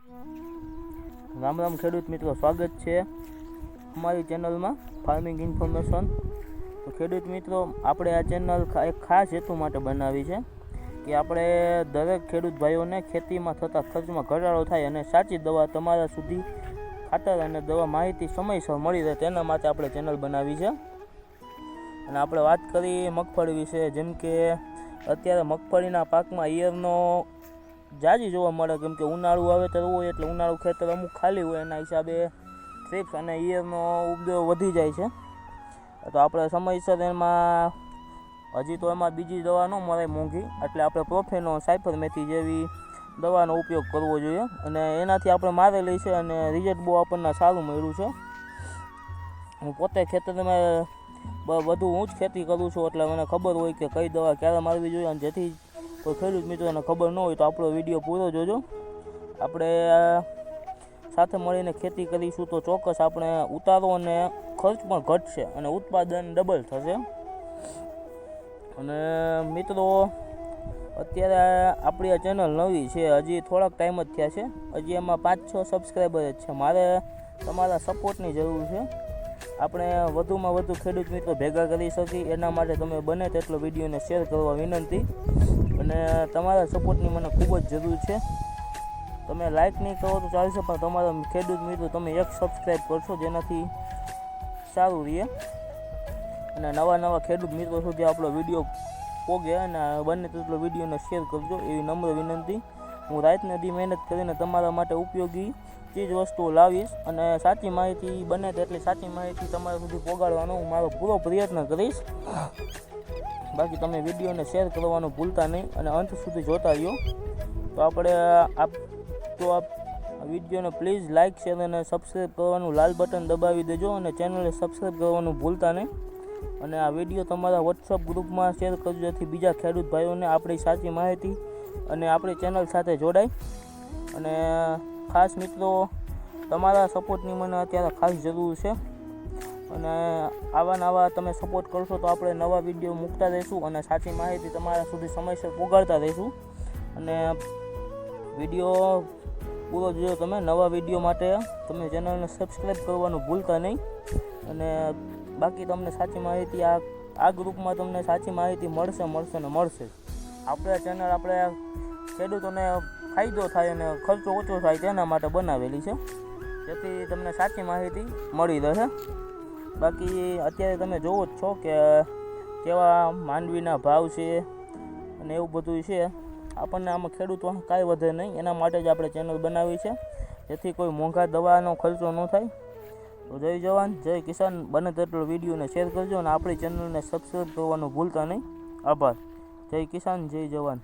રામ રામ ખેડૂત મિત્રો, સ્વાગત છે અમારી ચેનલમાં ફાર્મિંગ ઇન્ફોર્મેશન. તો ખેડૂત મિત્રો, આપણે આ ચેનલ એક ખાસ હેતુ માટે બનાવી છે કે આપણે દરેક ખેડૂત ભાઈઓને ખેતીમાં થતા ખર્ચમાં ઘટાડો થાય અને સાચી દવા તમારા સુધી ખાતર અને દવા માહિતી સમયસર મળી રહે, તેના માટે આપણે ચેનલ બનાવી છે. અને આપણે વાત કરી મગફળી વિશે. જેમ કે અત્યારે મગફળીના પાકમાં ઈયળનો જાજી જોવા મળે, કેમ કે ઉનાળુ વાવેતર હોય એટલે ઉનાળુ ખેતર અમુક ખાલી હોય, એના હિસાબે થ્રિપ્સ અને ઈયળનો ઉપદ્રવ વધી જાય છે. તો આપણે સમયસર એમાં હજી તો એમાં બીજી દવા ન મળે મોંઘી, એટલે આપણે પ્રોફેનો, સાયપરમેથી જેવી દવાનો ઉપયોગ કરવો જોઈએ. અને એનાથી આપણે મારેલી છે અને રિઝલ્ટ બહુ આપણને સારું મળ્યું છે. હું પોતે ખેતરમાં વધુ હું જ ખેતી કરું છું, એટલે મને ખબર હોય કે કઈ દવા ક્યારે મારવી જોઈએ. અને જેથી કોઈ ખેડૂત મિત્રોને ખબર ન હોય તો આપણો વિડીયો પૂરો જોજો. આપણે સાથે મળીને ખેતી કરીશું તો ચોક્કસ આપણે ઉતારો અને ખર્ચ પણ ઘટશે અને ઉત્પાદન ડબલ થશે. અને મિત્રો, અત્યારે આપણી આ ચેનલ નવી છે, હજી થોડાક ટાઈમ જ થયા છે, હજી એમાં 5-6 સબસ્ક્રાઈબર જ છે. મારે તમારા સપોર્ટની જરૂર છે. આપણે વધુમાં વધુ ખેડૂત મિત્રો ભેગા કરી શકીએ એના માટે તમે બને તેટલો વિડીયોને શેર કરવા વિનંતી. અને તમારા સપોર્ટની મને ખૂબ જ જરૂર છે. તમે લાઇક નહીં કરો તો ચાલશે, પણ તમારા ખેડૂત મિત્રો તમે એક સબસ્ક્રાઈબ કરશો, જેનાથી સારું રહે અને નવા ખેડૂત મિત્રો સુધી આપણો વિડીયો પોગે. અને બને તેટલો વિડીયોને શેર કરજો એવી નમ્ર વિનંતી. હું રાતને દી મહેનત કરીને તમારા માટે ઉપયોગી ચીજ વસ્તુઓ લાવીશ અને સાચી માહિતી બને તેટલી સાચી માહિતી તમારા સુધી પહોંચાડવાનો હું મારો પૂરો પ્રયત્ન કરીશ. બાકી તમે વિડીયોને શેર કરવાનું ભૂલતા નહીં અને અંત સુધી જોતા રહ્યો. તો આપણે આ વિડીયોને પ્લીઝ લાઇક, શેર અને સબસ્ક્રાઈબ કરવાનું લાલ બટન દબાવી દેજો અને ચેનલને સબસ્ક્રાઈબ કરવાનું ભૂલતા નહીં. અને આ વિડીયો તમારા વોટ્સઅપ ગ્રુપમાં શેર કરજો, જેથી બીજા ખેડૂત ભાઈઓને આપણી સાચી માહિતી અને આપણી ચેનલ સાથે જોડાય. અને ખાસ મિત્રો, તમારા સપોર્ટની મને અત્યારે ખાસ જરૂર છે. અને આવા તમે સપોર્ટ કરશો તો આપણે નવા વિડીયો મૂકતા રહીશું અને સાચી માહિતી તમારા સુધી સમયસર પહોંચાડતા રહીશું. અને વિડીયો પૂરો જોયો તમે. નવા વિડીયો માટે તમે ચેનલને સબસ્ક્રાઈબ કરવાનું ભૂલતા નહીં. અને બાકી તમને સાચી માહિતી આ ગ્રુપમાં તમને સાચી માહિતી મળશે. આપણે ચેનલ આપણે ખેડૂતોને ફાયદો થાય અને ખર્ચો ઓછો થાય તેના માટે બનાવેલી છે, જેથી તમને સાચી માહિતી મળી રહે. બાકી અત્યારે તમે જોવો જ છો કે કેવા માંડવીના ભાવ છે અને એવું બધું છે. આપણને આમાં ખેડૂતો કાંઈ વધે નહીં, એના માટે જ આપણે ચેનલ બનાવી છે, જેથી કોઈ મોંઘા દવાનો ખર્ચો ન થાય. તો જય જવાન, જય કિસાન. બને તેટલો વિડીયોને શેર કરજો અને આપણી ચેનલને સબસ્ક્રાઈબ કરવાનું ભૂલતા નહીં. આભાર. જય કિસાન, જય જવાન.